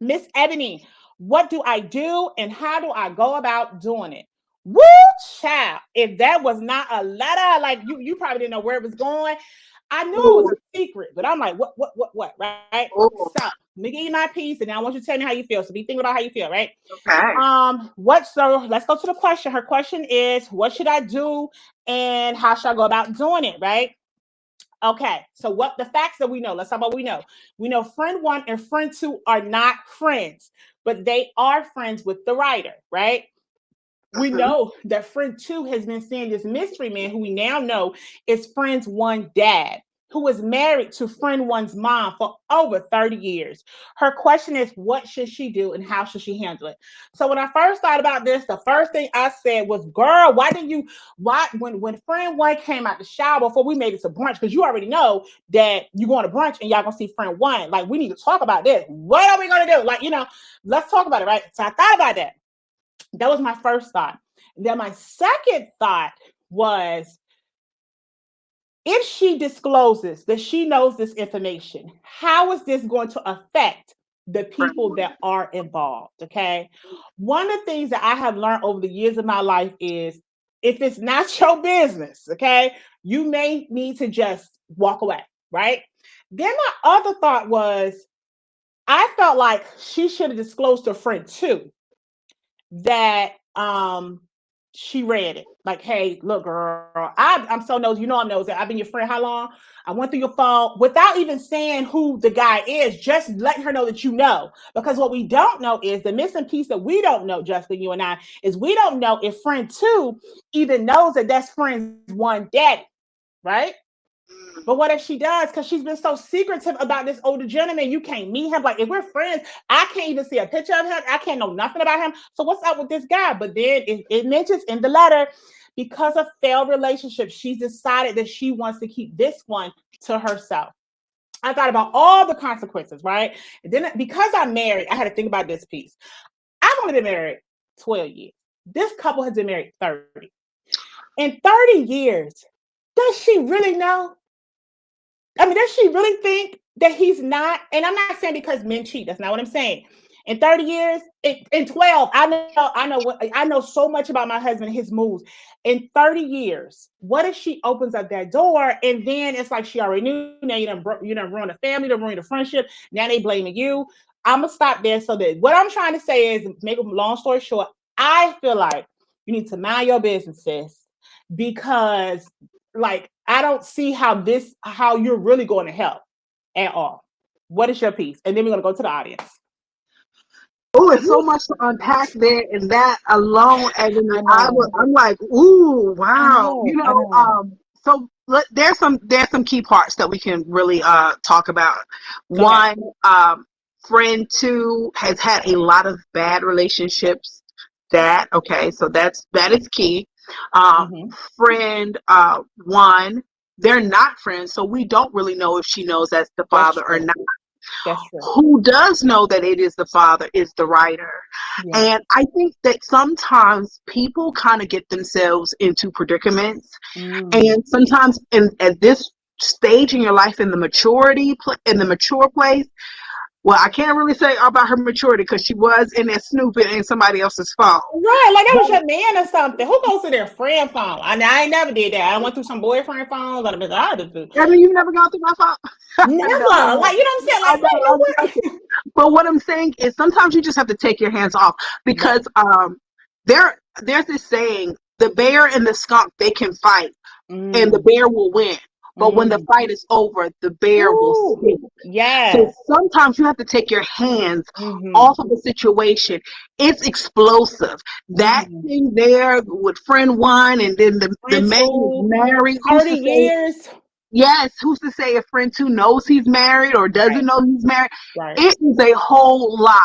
Miss Ebony, what do I do and how do I go about doing it? Woo, child. If that was not a letter, like you probably didn't know where it was going. I knew it was a secret, but I'm like, what, right? So let me give you my piece, and now I want you to tell me how you feel. So be thinking about how you feel, right? Okay. So let's go to the question. Her question is, what should I do and how should I go about doing it, right? Okay, so what the facts that we know, let's talk about what we know. We know friend one and friend two are not friends, but they are friends with the writer, right? We know that friend two has been seeing this mystery man who we now know is friend's one dad, who was married to friend one's mom for over 30 years. Her question is, what should she do and how should she handle it? So when I first thought about this, the first thing I said was, girl, when friend one came out the shower before we made it to brunch, because you already know that you're going to brunch and y'all gonna see friend one, like we need to talk about this. What are we gonna do? Like, let's talk about it, right? So I thought about that. That was my first thought. Then my second thought was, if she discloses that she knows this information, how is this going to affect the people that are involved? Okay. One of the things that I have learned over the years of my life is, if it's not your business, okay, you may need to just walk away, right? Then my other thought was, I felt like she should have disclosed to friend two that she read it. Like, hey, look, girl, I'm so nosy. I'm nosy. I've been your friend how long? I went through your phone without even saying who the guy is, just letting her know that you know. Because what we don't know is the missing piece that we don't know, Justin, you and I, is we don't know if friend two even knows that that's friend one daddy, right? But what if she does? Because she's been so secretive about this older gentleman. You can't meet him. Like, if we're friends, I can't even see a picture of him. I can't know nothing about him. So what's up with this guy? But then it mentions in the letter, because of failed relationships, she's decided that she wants to keep this one to herself. I thought about all the consequences, right? And then because I'm married, I had to think about this piece. I've only been married 12 years. This couple has been married 30. In 30 years, does she really know? I mean, does she really think that he's not? And I'm not saying because men cheat. That's not what I'm saying. In 30 years, in 12, I know so much about my husband and his moves. In 30 years, what if she opens up that door and then it's like she already knew? Now you done ruin the family, ruin the friendship. Now they blaming you. I'm gonna stop there. So that what I'm trying to say is, make a long story short, I feel like you need to mind your business, sis, because like, I don't see how you're really going to help at all. What is your piece? And then we're going to go to the audience. Oh, it's so much to unpack there, and that alone, and I'm like, ooh, wow, So there's some key parts that we can really talk about. One, friend two has had a lot of bad relationships. So that is key. Friend one, they're not friends, so we don't really know if she knows that's the father or not. That's true. Who does know that it is the father is the writer. Yeah. And I think that sometimes people kind of get themselves into predicaments, and sometimes at this stage in your life, in the mature place. Well, I can't really say about her maturity because she was in there snooping in somebody else's phone. Right, like that was your man or something. Who goes to their friend phone? I ain't never did that. I went through some boyfriend phones. I mean, you've never gone through my phone? Never. Like, you know what I'm saying? But what I'm saying is sometimes you just have to take your hands off because there's this saying, the bear and the skunk, they can fight, and the bear will win. But when the fight is over, the bear will sleep. Yes. So sometimes you have to take your hands off of the situation. It's explosive. That thing there with friend one, and then the man is married. 30 years. Yes, who's to say if friend two knows he's married or doesn't know he's married? Right. It is a whole lot.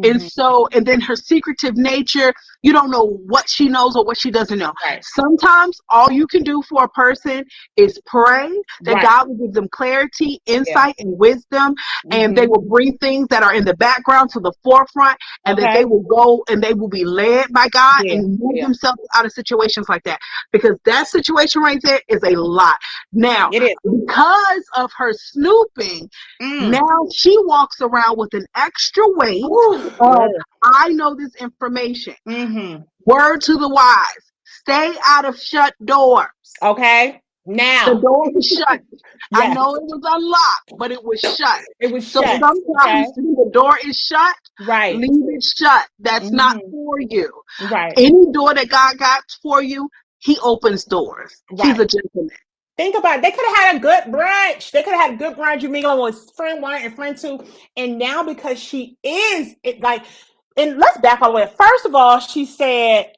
And then her secretive nature, you don't know what she knows or what she doesn't know. Right. Sometimes all you can do for a person is pray that God will give them clarity, insight, and wisdom, and they will bring things that are in the background to the forefront, and that they will go and they will be led by God and move themselves out of situations like that. Because that situation right there is a lot. Now, because of her snooping, now she walks around with an extra weight of, I know this information. Word to the wise, stay out of shut doors. Okay. Now the door was shut. I know it was unlocked, but it was shut. It was so shut. Sometimes when the door is shut, leave it shut. That's not for you. Right. Any door that God got for you, He opens doors. He's a gentleman. Think about it. They could have had a good brunch. They could have had a good brunch. You mingling with friend one and friend two. And now because she is and let's back all the way. First of all, she said,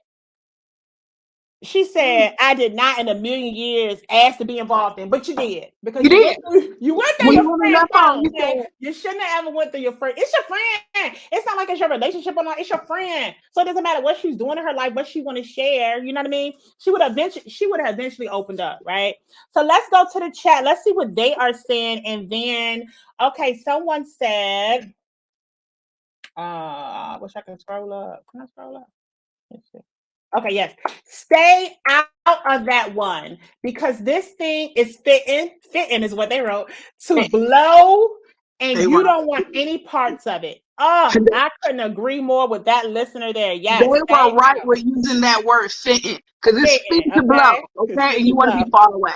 I did not in a million years ask to be involved in, but you did. Because you went through your friend phone. Okay? You shouldn't have ever went through your friend. It's your friend. It's not like it's your relationship or not. It's your friend. So it doesn't matter what she's doing in her life, what she want to share. You know what I mean? She would have eventually opened up, right? So let's go to the chat. Let's see what they are saying. And then, okay, someone said, I wish I could scroll up. Can I scroll up? Let's see. Okay, yes. Stay out of that one because this thing is fitting is what they wrote, to blow, and you don't want any parts of it. Oh, I couldn't agree more with that listener there. Yes. They were right with using that word fitting because it's fitting to blow, okay? And you want to be far away.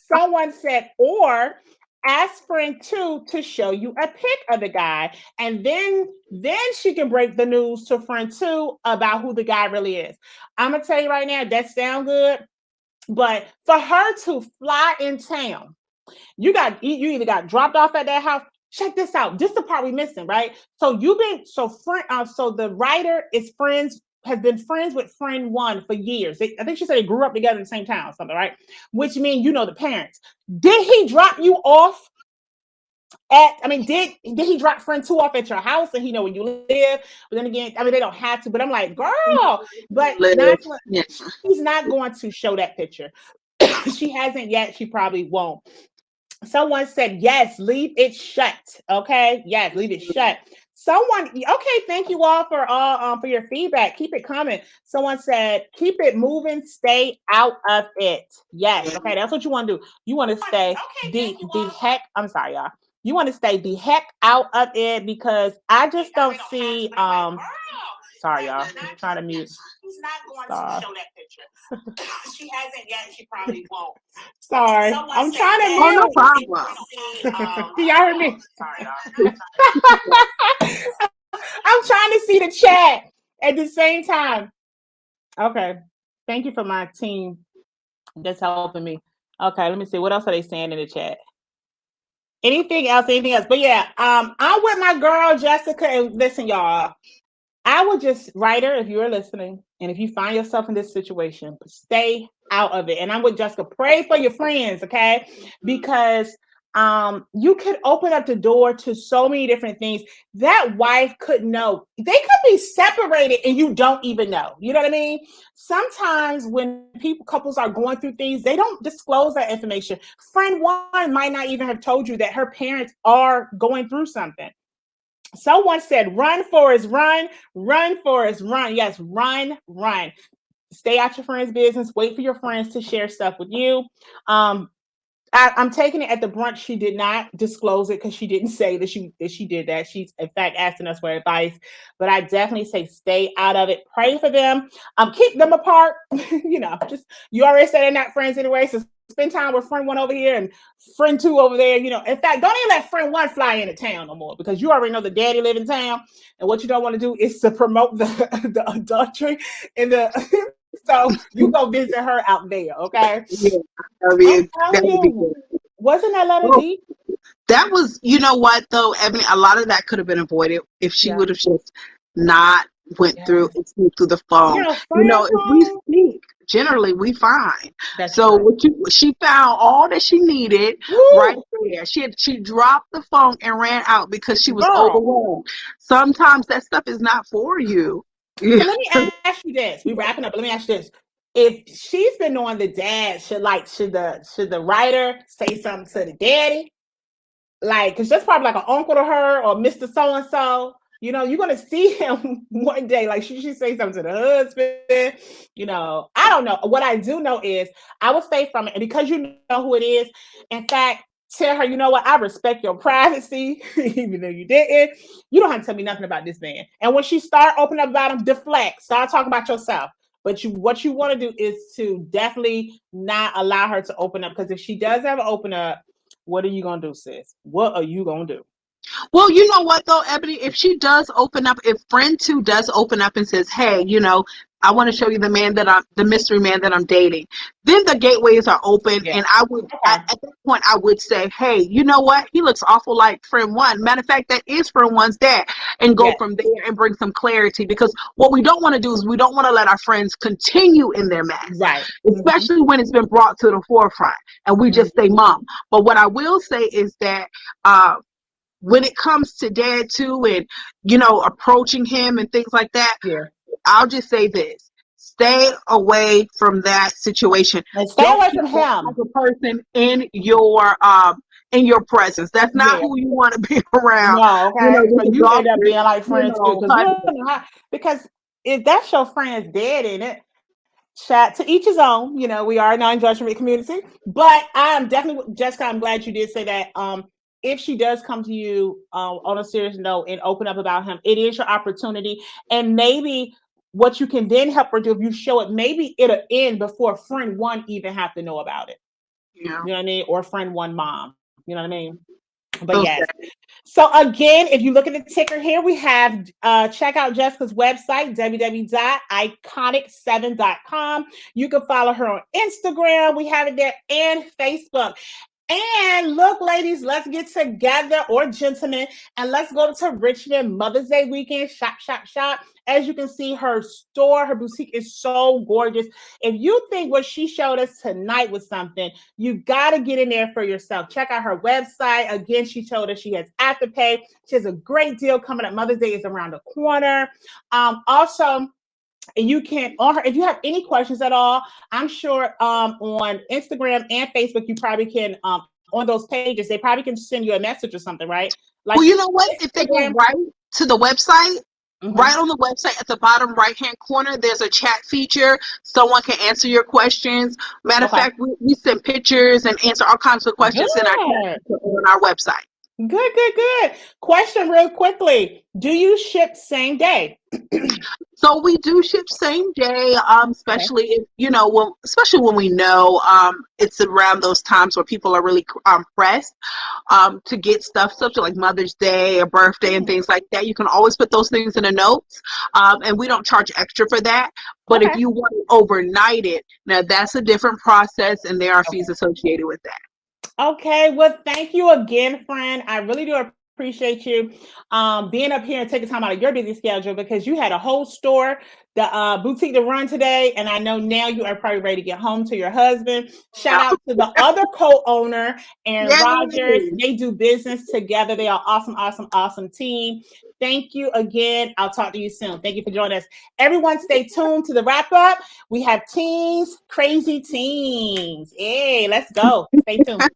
Someone said, or ask friend two to show you a pic of the guy, and then she can break the news to friend two about who the guy really is. I'm gonna tell you right now, that sounds good, but for her to fly in town, you either got dropped off at that house. Check this out. This is the part we missing, right? So so the writer has been friends with friend one for years. I think she said they grew up together in the same town or something, right? Which means the parents. Did he drop you off did he drop friend two off at your house and he know where you live? But then again, they don't have to, but I'm like, girl, but he's not going to show that picture. She hasn't yet. She probably won't. Someone said, yes, leave it shut. Okay. Yes, leave it shut. Okay, thank you all for your feedback. Keep it coming. Someone said, keep it moving, stay out of it. Yes, okay, that's what you want to do. You want to stay the heck. I'm sorry, y'all. You want to stay the heck out of it because I just don't see. Sorry, y'all. I'm trying to mute. He's not going to show that picture. She hasn't yet. She probably won't. Sorry, I'm trying to mute. No problem. Do y'all hear me? Sorry, y'all. I'm trying to see the chat at the same time. Okay. Thank you for my team that's helping me. Okay, let me see. What else are they saying in the chat? Anything else? But yeah, I'm with my girl Jessica. And listen, y'all, I would just, writer, if you're listening, and if you find yourself in this situation, stay out of it. And I'm with Jessica. Pray for your friends, okay? Because you could open up the door to so many different things. That wife could know. They could be separated and you don't even know. You know what I mean? Sometimes when couples are going through things, they don't disclose that information. Friend one might not even have told you that her parents are going through something. Someone said, run, Forrest, run. Run, Forrest, run. Yes, run. Stay out your friend's business. Wait for your friends to share stuff with you. I'm taking it at the brunch. She did not disclose it because she didn't say that she did that. She's in fact asking us for advice, but I definitely say stay out of it. Pray for them. Keep them apart. You already said they're not friends anyway, so spend time with friend one over here and friend two over there. In fact, don't even let friend one fly into town no more because you already know the daddy live in town, and what you don't want to do is to promote the adultery and the So you go visit her out there, okay? Yeah, I'm that telling would be you, good. wasn't that letter Well, deep? that was, you know what though, Ebony, a lot of that could have been avoided if she Yeah. would have just not went through Yes. and sneaked through the phone. You're a You friend know, if we phone. sneak, generally we fine. That's So true. she found all that she needed right Woo, there. She dropped the phone and ran out because she was girl. overwhelmed. Sometimes that stuff is not for you. So Yeah. let me ask you this. We wrapping up. Let me ask you this. If she's been knowing the dad, should the writer say something to the daddy? Like, because that's probably like an uncle to her or Mr. So and so. You know, you're gonna see him one day. Like, she say something to the husband. You know, I don't know. What I do know is I will stay from it, and because you know who it is. In fact, tell her, you know what? I respect your privacy, even though you didn't. You don't have to tell me nothing about this man. And when she start opening up about him, deflect. Start talking about yourself. But what you want to do is to definitely not allow her to open up, because if she does ever open up, what are you gonna do, sis? What are you gonna do? Well, you know what though, Ebony, if she does open up, if friend two does open up and says, "Hey, you know, I want to show you the mystery man that I'm dating," then the gateways are open, Yeah. and I would, Okay. at that point, I would say, "Hey, you know what? He looks awful like friend one. Matter of fact, that is friend one's dad," and go Yeah. from there and bring some clarity. Because what we don't want to do is we don't want to let our friends continue in their mess, Right. especially when it's been brought to the forefront, and we just say, "Mom." But what I will say is that. When it comes to dad too, and you know, approaching him and things like that, Yeah. I'll just say this: stay away from that situation. And stay Don't away keep from that him. type of person in your presence. That's not Yeah. who you want to be around. No, You know, okay. with So the you end up dogs, being like you friends too, know, because you honey. don't know how. Because if that's your friend's dad in it, chat to each his own. You know, we are a non-judgment community. But I'm definitely, Jessica, I'm glad you did say that. If she does come to you on a serious note and open up about him, it is your opportunity. And maybe what you can then help her do, if you show it, maybe it'll end before friend one even have to know about it. Yeah. You know what I mean? Or friend one mom. You know what I mean? But yes. Okay. So again, if you look at the ticker here, we have check out Jessica's website, www.iconic7.com. You can follow her on Instagram. We have it there, and Facebook. And look, ladies, let's get together, or gentlemen, and let's go to Richmond Mother's Day weekend. Shop, shop, shop. As you can see, her store, her boutique is so gorgeous. If you think what she showed us tonight was something, you got to get in there for yourself. Check out her website. Again, she told us she has Afterpay. She has a great deal coming up. Mother's Day is around the corner. Also, and you can on her, if you have any questions at all, I'm sure on Instagram and Facebook you probably can on those pages they probably can send you a message or something, right? Like Well, you know what? If they go Instagram. right to the website, Mhm. right on the website at the bottom right hand corner, there's a chat feature. Someone can answer your questions. Matter of Okay. fact, we send pictures and answer all kinds of questions in our chat Good. on our website. Good, good, good. Question real quickly. Do you ship same day? So we do ship same day, especially if you know, especially when we know it's around those times where people are really pressed to get stuff, such like Mother's Day or birthday and things like that. You can always put those things in the notes, and we don't charge extra for that. But if Okay. you want to overnight it, now that's a different process, and there are fees associated with that. Okay, well, thank you again, friend. I really do appreciate you being up here and taking time out of your busy schedule, because you had a whole store, the boutique to run today, and I know now you are probably ready to get home to your husband. Shout out to the other co-owner, Aaron Yay! Rogers. They do business together. They are awesome, awesome, awesome team. Thank you again. I'll talk to you soon. Thank you for joining us. Everyone stay tuned to the wrap up. We have teens, crazy teens. Hey, let's go. Stay tuned.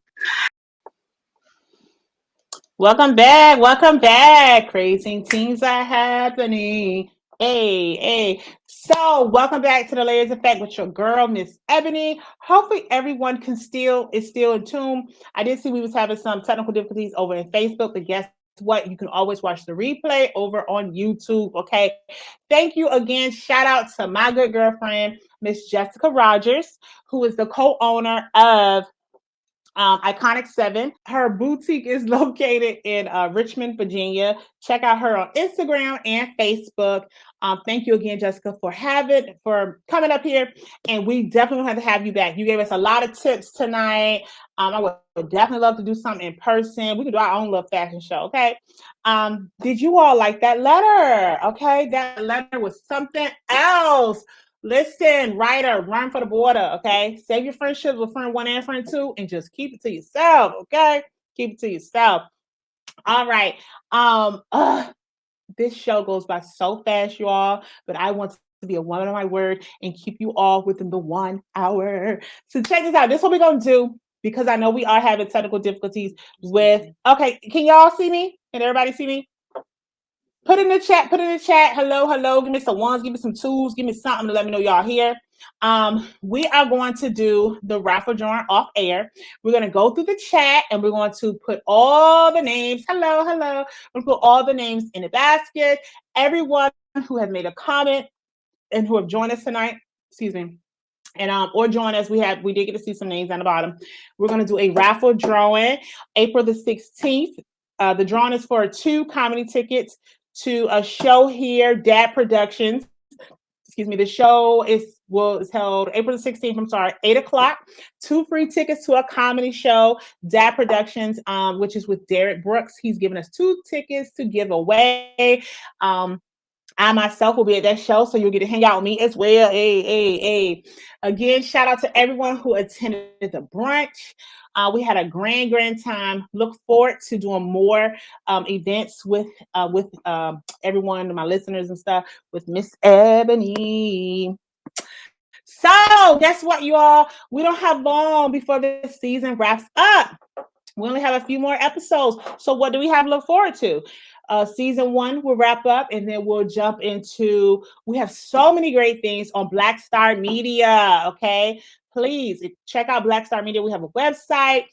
Welcome back. Welcome back. Crazy teens are happening. Hey, hey. So, welcome back to the Layers Effect with your girl, Miss Ebony. Hopefully, everyone is still in tune. I did see we was having some technical difficulties over in Facebook, but guess what? You can always watch the replay over on YouTube. Okay. Thank you again. Shout out to my good girlfriend, Miss Jessica Rogers, who is the co-owner of Iconic 7. Her boutique is located in Richmond, Virginia. Check out her on Instagram and Facebook. Thank you again, Jessica, for coming up here. And we definitely have to have you back. You gave us a lot of tips tonight. I would definitely love to do something in person. We can do our own little fashion show, okay? Did you all like that letter? Okay, that letter was something else. Listen, writer, run for the border, okay? Save your friendships with friend 1 and friend 2 and just keep it to yourself, okay? Keep it to yourself. All right. This show goes by so fast, you all, but I want to be a woman of my word and keep you all within the 1 hour. So check this out. This is what we're going to do, because I know we are having technical difficulties with, okay, can y'all see me? Can everybody see me? Put in the chat. Hello. Give me some ones, give me some twos, give me something to let me know y'all here. We are going to do the raffle drawing off air. We're going to go through the chat and we're going to put all the names. Hello. We'll put all the names in the basket. Everyone who has made a comment and who have joined us tonight, and or join us. We did get to see some names on the bottom. We're going to do a raffle drawing April the 16th. The drawing is for 2 comedy tickets to a show here, Dad Productions. The show is held April the 16th, 8 o'clock. 2 free tickets to a comedy show, Dad Productions, which is with Derek Brooks. He's given us 2 tickets to give away. I myself will be at that show, so you'll get to hang out with me as well. Hey. Again, shout out to everyone who attended the brunch. We had a grand time. Look forward to doing more events with everyone, my listeners and stuff, with Miss Ebony. So guess what, you all? We don't have long before this season wraps up. We only have a few more episodes. So what do we have to look forward to? Season 1 will wrap up, and then we'll jump into, we have so many great things on Black Star Media, okay? Please check out Black Star Media. We have a website.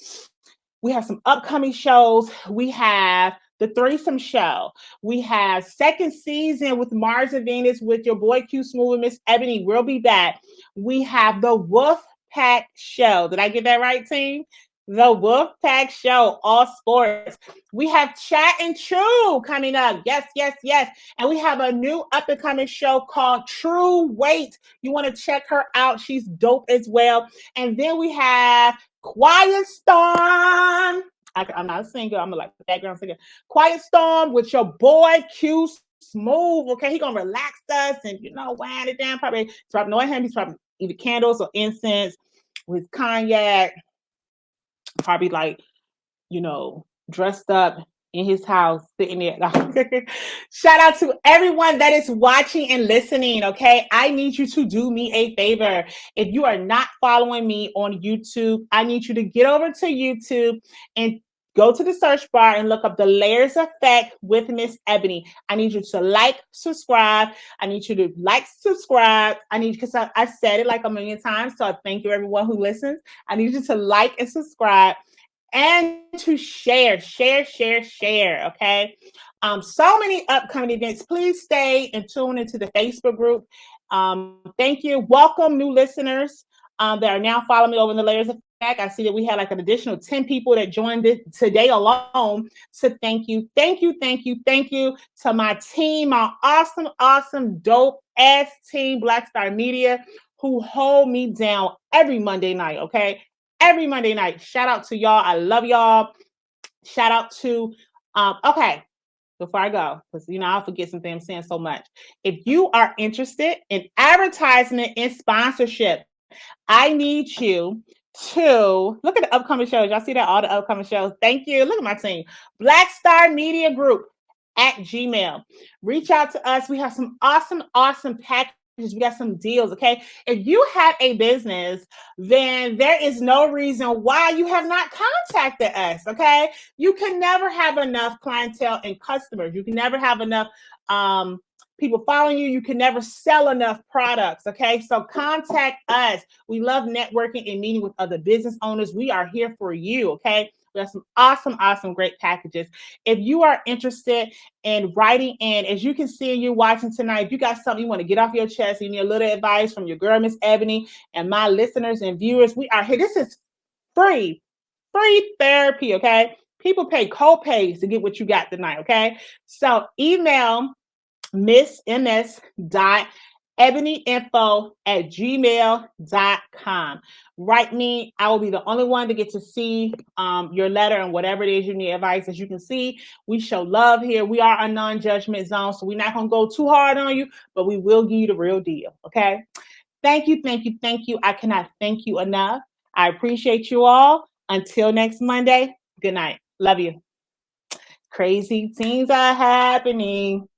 We have some upcoming shows. We have the Threesome Show. We have 2nd season with Mars and Venus with your boy Q Smooth and Miss Ebony. We'll be back. We have the Wolf Pack Show. Did I get that right, team? The Wolf Pack Show, all sports. We have Chat and True coming up. Yes. And we have a new up-and-coming show called True Weight. You want to check her out. She's dope as well. And then we have Quiet Storm. I'm not a singer. I'm a background singer. Quiet Storm with your boy Q Smooth. Okay, he's going to relax us and, wind it down. Probably knowing him, he's probably either candles or incense with cognac. Probably dressed up in his house, sitting there. Shout out to everyone that is watching and listening, okay? I need you to do me a favor. If you are not following me on YouTube, I need you to get over to YouTube and go to the search bar and look up The Layers Effect with Miss Ebony. I need you to subscribe. I need you to subscribe. because I said it like a million times, so I thank you everyone who listens. I need you to like and subscribe and to share, okay? So many upcoming events. Please stay and tune into the Facebook group. Thank you. Welcome new listeners that are now following me over in The Layers Effect. I see that we had an additional 10 people that joined it today alone. So thank you to my team, my awesome, dope ass team, Black Star Media, who hold me down every Monday night, okay? Every Monday night. Shout out to y'all. I love y'all. Shout out to, okay, before I go, because, I'll forget something. I'm saying so much. If you are interested in advertisement and sponsorship, I need you to look at the upcoming shows. Y'all see that? All the upcoming shows. Thank you. Look at my team. Black Star Media Group at Gmail. Reach out to us. We have some awesome packages. We got some deals, okay? If you have a business, then there is no reason why you have not contacted us, okay? You can never have enough clientele and customers. You can never have enough people following you. You can never sell enough products, okay? So contact us. We love networking and meeting with other business owners. We are here for you, okay? We have some awesome, great packages. If you are interested in writing in, as you can see and you're watching tonight, if you got something you want to get off your chest, you need a little advice from your girl, Miss Ebony, and my listeners and viewers, we are here. This is free. Free therapy, okay? People pay co-pays to get what you got tonight, okay? So email miss.ebonyinfo@gmail.com. Write me. I will be the only one to get to see your letter and whatever it is you need advice. As you can see, we show love here. We are a non-judgment zone, so we're not going to go too hard on you, but we will give you the real deal, okay? Thank you, thank you, thank you. I cannot thank you enough. I appreciate you all. Until next Monday, good night. Love you. Crazy things are happening.